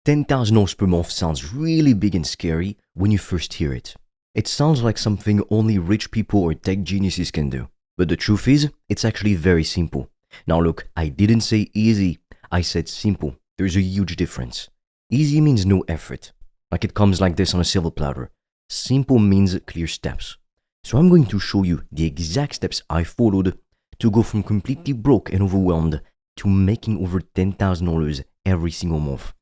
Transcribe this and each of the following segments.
$10,000 per month sounds really big and scary when you first hear it. It sounds like something only rich people or tech geniuses can do. But the truth is, it's actually very simple. Now look, I didn't say easy, I said simple. There's a huge difference. Easy means no effort, like it comes like this on a silver platter. Simple means clear steps. So I'm going to show you the exact steps I followed to go from completely broke and overwhelmed to making over $10,000 every single month.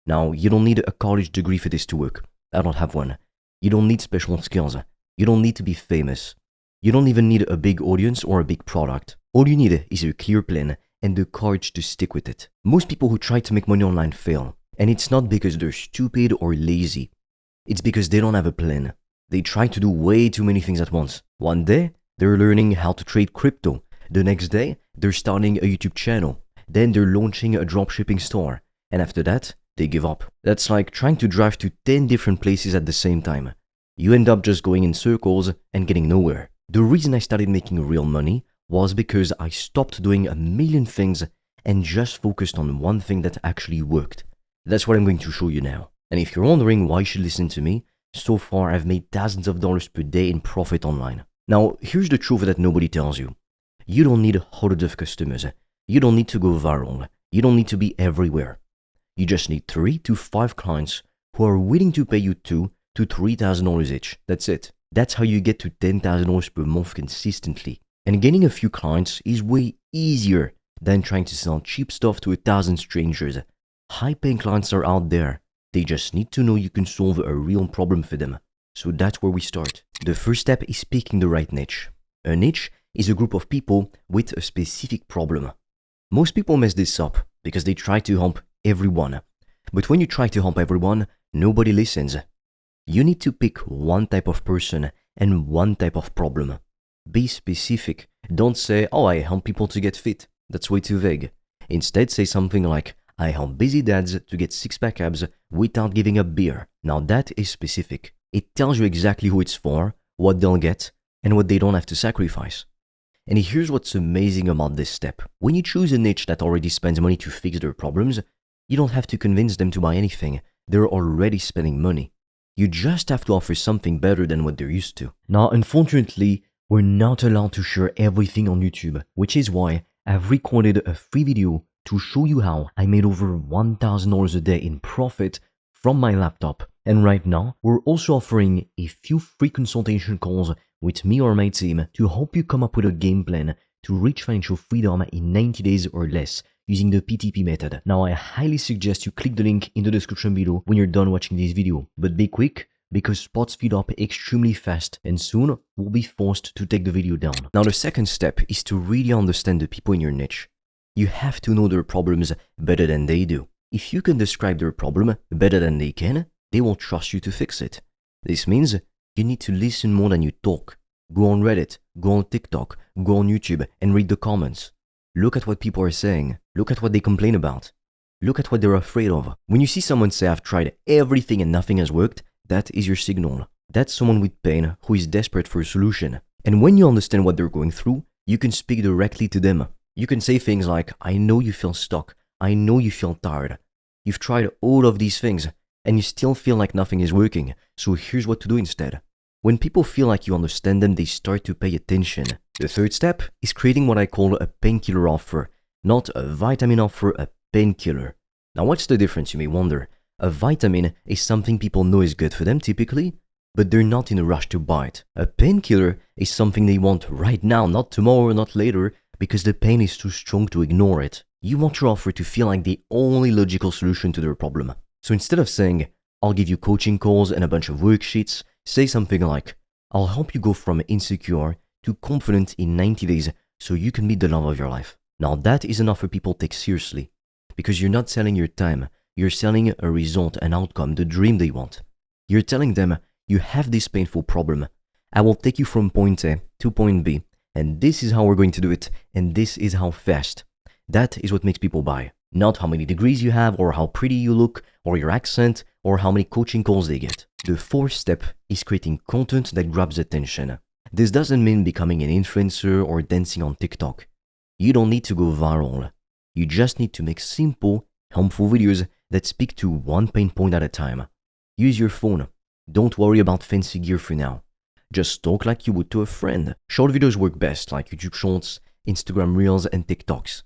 Now, you don't need a college degree for this to work. I don't have one. You don't need special skills. You don't need to be famous. You don't even need a big audience or a big product. All you need is a clear plan and the courage to stick with it. Most people who try to make money online fail. And it's not because they're stupid or lazy. It's because they don't have a plan. They try to do way too many things at once. One day, they're learning how to trade crypto. The next day, they're starting a YouTube channel. Then they're launching a dropshipping store. And after that, they give up. That's like trying to drive to 10 different places at the same time. You end up just going in circles and getting nowhere. The reason I started making real money was because I stopped doing a million things and just focused on one thing that actually worked. That's what I'm going to show you now. And if you're wondering why you should listen to me, so far I've made thousands of dollars per day in profit online. Now, here's the truth that nobody tells you. You don't need hundreds of customers. You don't need to go viral. You don't need to be everywhere. You just need 3 to 5 clients who are willing to pay you $2,000 to $3,000 each. That's it. That's how you get to $10,000 per month consistently. And getting a few clients is way easier than trying to sell cheap stuff to 1,000 strangers. High-paying clients are out there. They just need to know you can solve a real problem for them. So that's where we start. The first step is picking the right niche. A niche is a group of people with a specific problem. Most people mess this up because they try to help everyone. But when you try to help everyone, nobody listens. You need to pick one type of person and one type of problem. Be specific. Don't say, oh, I help people to get fit. That's way too vague. Instead, say something like, I help busy dads to get six-pack abs without giving up beer. Now that is specific. It tells you exactly who it's for, what they'll get, and what they don't have to sacrifice. And here's what's amazing about this step. When you choose a niche that already spends money to fix their problems, you don't have to convince them to buy anything. They're already spending money. You just have to offer something better than what they're used to. Now, unfortunately, we're not allowed to share everything on YouTube, which is why I've recorded a free video to show you how I made over $1,000 a day in profit from my laptop. And right now, we're also offering a few free consultation calls with me or my team to help you come up with a game plan to reach financial freedom in 90 days or less using the PTP method. Now, I highly suggest you click the link in the description below when you're done watching this video. But be quick, because spots fill up extremely fast and soon we'll be forced to take the video down. Now, the second step is to really understand the people in your niche. You have to know their problems better than they do. If you can describe their problem better than they can, they will trust you to fix it. This means you need to listen more than you talk. Go on Reddit, go on TikTok, go on YouTube and read the comments. Look at what people are saying. Look at what they complain about. Look at what they're afraid of. When you see someone say, I've tried everything and nothing has worked, that is your signal. That's someone with pain who is desperate for a solution. And when you understand what they're going through, you can speak directly to them. You can say things like, I know you feel stuck. I know you feel tired. You've tried all of these things and you still feel like nothing is working. So here's what to do instead. When people feel like you understand them, they start to pay attention. The third step is creating what I call a painkiller offer. Not a vitamin offer, a painkiller. Now what's the difference, you may wonder? A vitamin is something people know is good for them typically, but they're not in a rush to buy it. A painkiller is something they want right now, not tomorrow, not later, because the pain is too strong to ignore it. You want your offer to feel like the only logical solution to their problem. So instead of saying, I'll give you coaching calls and a bunch of worksheets, say something like, I'll help you go from insecure to confident in 90 days so you can meet the love of your life. Now that is an offer people take seriously, because you're not selling your time, you're selling a result, an outcome, the dream they want. You're telling them, you have this painful problem. I will take you from point A to point B, and this is how we're going to do it, and this is how fast. That is what makes people buy. Not how many degrees you have, or how pretty you look, or your accent, or how many coaching calls they get. The fourth step is creating content that grabs attention. This doesn't mean becoming an influencer or dancing on TikTok. You don't need to go viral. You just need to make simple, helpful videos Let's speak to one pain point at a time. Use your phone. Don't worry about fancy gear for now. Just talk like you would to a friend. Short videos work best, like YouTube Shorts, Instagram Reels, and TikToks.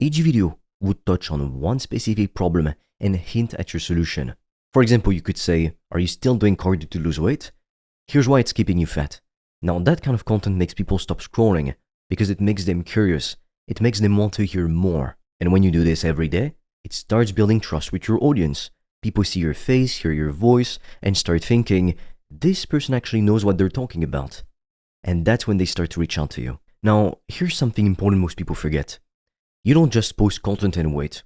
Each video would touch on one specific problem and hint at your solution. For example, you could say, are you still doing cardio to lose weight? Here's why it's keeping you fat. Now that kind of content makes people stop scrolling because it makes them curious. It makes them want to hear more. And when you do this every day, it starts building trust with your audience. People see your face, hear your voice, and start thinking, this person actually knows what they're talking about. And that's when they start to reach out to you. Now, here's something important most people forget. You don't just post content and wait.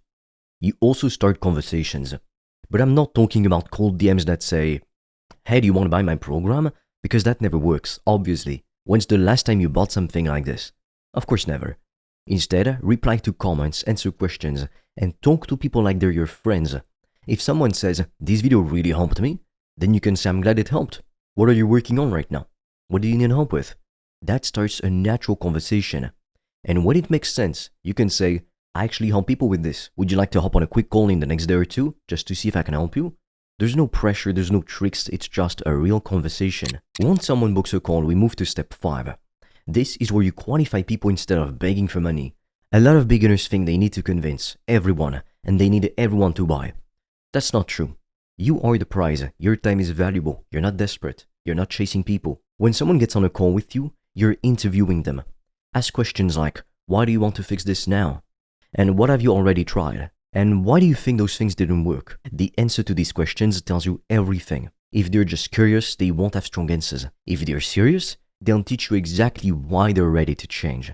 You also start conversations. But I'm not talking about cold DMs that say, hey, do you want to buy my program? Because that never works, obviously. When's the last time you bought something like this? Of course, never. Instead, reply to comments, answer questions, and talk to people like they're your friends. If someone says, this video really helped me, then you can say, I'm glad it helped. What are you working on right now? What do you need help with? That starts a natural conversation. And when it makes sense, you can say, I actually help people with this. Would you like to hop on a quick call in the next day or two, just to see if I can help you? There's no pressure, there's no tricks, it's just a real conversation. Once someone books a call, we move to step 5. This is where you qualify people instead of begging for money. A lot of beginners think they need to convince everyone, and they need everyone to buy. That's not true. You are the prize. Your time is valuable. You're not desperate. You're not chasing people. When someone gets on a call with you, you're interviewing them. Ask questions like, why do you want to fix this now? And what have you already tried? And why do you think those things didn't work? The answer to these questions tells you everything. If they're just curious, they won't have strong answers. If they're serious, they'll teach you exactly why they're ready to change.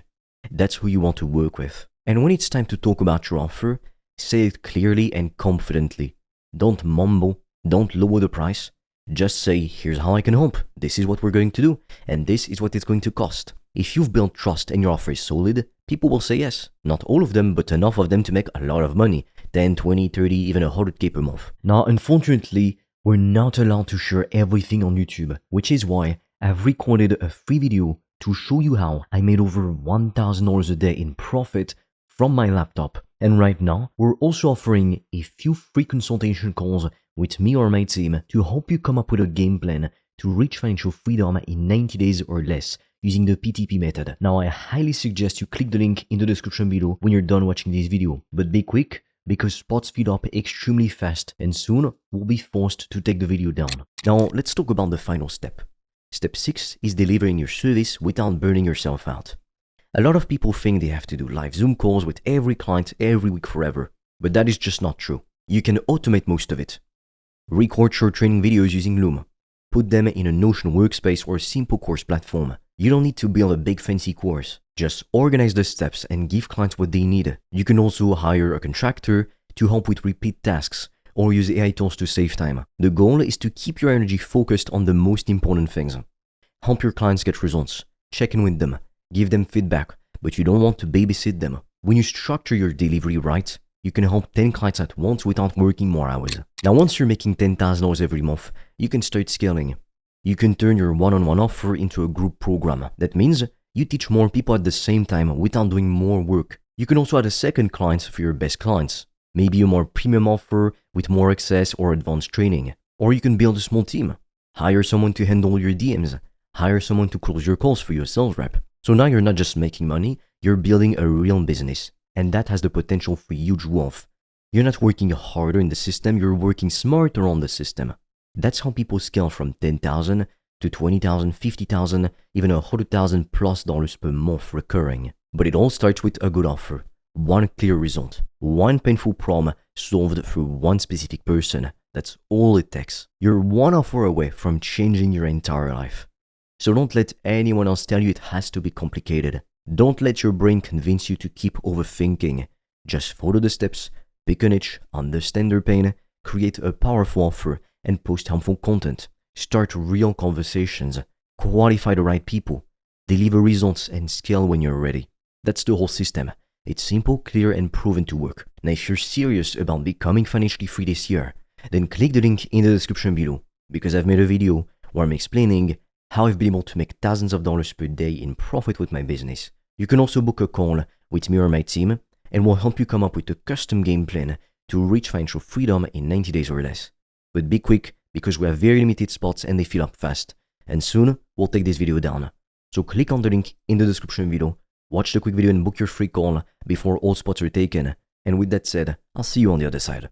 That's who you want to work with. And when it's time to talk about your offer, say it clearly and confidently. Don't mumble, don't lower the price. Just say, here's how I can help, this is what we're going to do, and this is what it's going to cost. If you've built trust and your offer is solid, people will say yes. Not all of them, but enough of them to make a lot of money. 10, 20, 30, even 100K per month. Now, unfortunately, we're not allowed to share everything on YouTube, which is why I've recorded a free video to show you how I made over $1,000 a day in profit from my laptop. And right now, we're also offering a few free consultation calls with me or my team to help you come up with a game plan to reach financial freedom in 90 days or less using the PTP method. Now, I highly suggest you click the link in the description below when you're done watching this video. But be quick, because spots feed up extremely fast and soon we'll be forced to take the video down. Now, let's talk about the final step. Step 6 is delivering your service without burning yourself out. A lot of people think they have to do live Zoom calls with every client every week forever, but that is just not true. You can automate most of it. Record short training videos using Loom. Put them in a Notion workspace or a simple course platform. You don't need to build a big fancy course. Just organize the steps and give clients what they need. You can also hire a contractor to help with repeat tasks or use AI tools to save time. The goal is to keep your energy focused on the most important things. Help your clients get results. Check in with them. Give them feedback, but you don't want to babysit them. When you structure your delivery right, you can help 10 clients at once without working more hours. Now, once you're making $10,000 every month, you can start scaling. You can turn your one-on-one offer into a group program. That means you teach more people at the same time without doing more work. You can also add a second client for your best clients. Maybe a more premium offer with more access or advanced training. Or you can build a small team. Hire someone to handle your DMs. Hire someone to close your calls for your sales rep. So now you're not just making money, you're building a real business. And that has the potential for huge wealth. You're not working harder in the system, you're working smarter on the system. That's how people scale from $10,000 to $20,000, $50,000, even $100,000 plus per month recurring. But it all starts with a good offer. One clear result. One painful problem solved for one specific person. That's all it takes. You're one offer away from changing your entire life. So don't let anyone else tell you it has to be complicated. Don't let your brain convince you to keep overthinking. Just follow the steps, pick a niche, understand their pain, create a powerful offer, and post helpful content. Start real conversations, qualify the right people, deliver results, and scale when you're ready. That's the whole system. It's simple, clear, and proven to work. Now, if you're serious about becoming financially free this year, then click the link in the description below, because I've made a video where I'm explaining how I've been able to make thousands of dollars per day in profit with my business. You can also book a call with me or my team, and we'll help you come up with a custom game plan to reach financial freedom in 90 days or less. But be quick because we have very limited spots and they fill up fast. And soon, we'll take this video down. So click on the link in the description below, watch the quick video and book your free call before all spots are taken. And with that said, I'll see you on the other side.